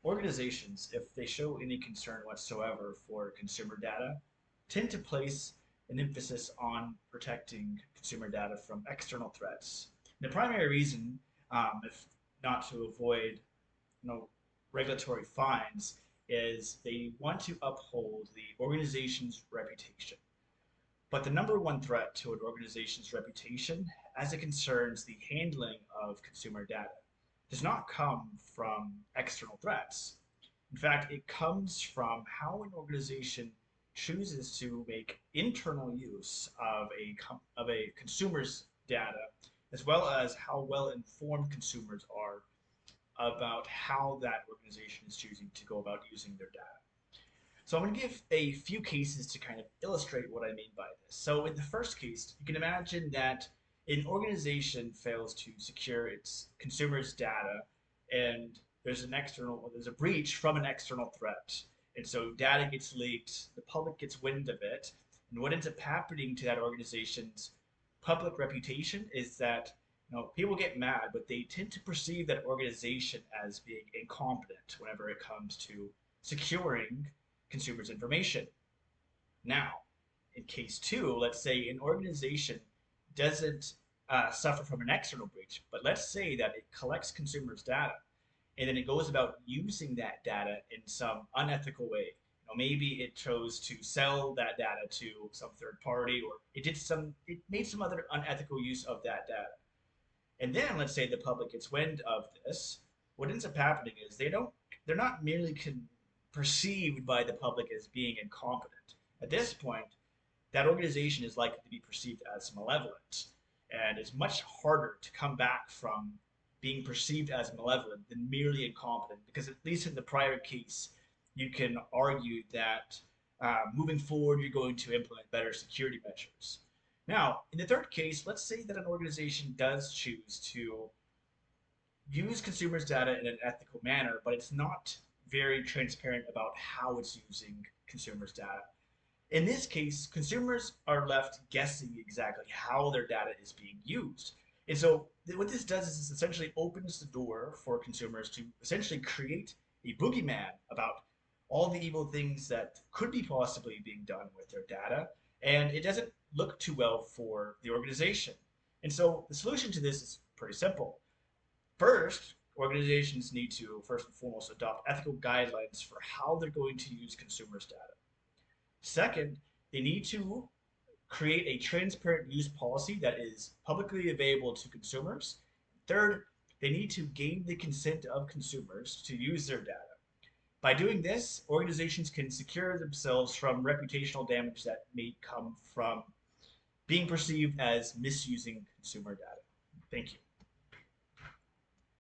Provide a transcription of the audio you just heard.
Organizations, if they show any concern whatsoever for consumer data, tend to place an emphasis on protecting consumer data from external threats. The primary reason, if not to avoid you know, regulatory fines, is they want to uphold the organization's reputation. But the number one threat to an organization's reputation, as it concerns the handling of consumer data, does not come from external threats. In fact, it comes from how an organization chooses to make internal use of a consumer's data, as well as how well informed consumers are about how that organization is choosing to go about using their data. So I'm going to give a few cases to kind of illustrate what I mean by this. So in the first case, you can imagine that an organization fails to secure its consumers' data, and there's a breach from an external threat. And so data gets leaked, the public gets wind of it, and what ends up happening to that organization's public reputation is that people get mad, but they tend to perceive that organization as being incompetent whenever it comes to securing consumers' information. Now, in case two, let's say an organization doesn't suffer from an external breach, but let's say that it collects consumers' data and then it goes about using that data in some unethical way. Maybe it chose to sell that data to some third party, or it made some other unethical use of that data. And then let's say the public gets wind of this. What ends up happening is they're not merely perceived by the public as being incompetent. At this point, that organization is likely to be perceived as malevolent, and it's much harder to come back from being perceived as malevolent than merely incompetent, because at least in the prior case, you can argue that moving forward, you're going to implement better security measures. Now, in the third case, let's say that an organization does choose to use consumers' data in an ethical manner, but it's not very transparent about how it's using consumers' data. In this case, consumers are left guessing exactly how their data is being used. And so what this does is essentially opens the door for consumers to essentially create a boogeyman about all the evil things that could be possibly being done with their data. And it doesn't look too well for the organization. And so the solution to this is pretty simple. First, organizations need to first and foremost adopt ethical guidelines for how they're going to use consumers' data. Second, they need to create a transparent use policy that is publicly available to consumers. Third, they need to gain the consent of consumers to use their data. By doing this, organizations can secure themselves from reputational damage that may come from being perceived as misusing consumer data. Thank you.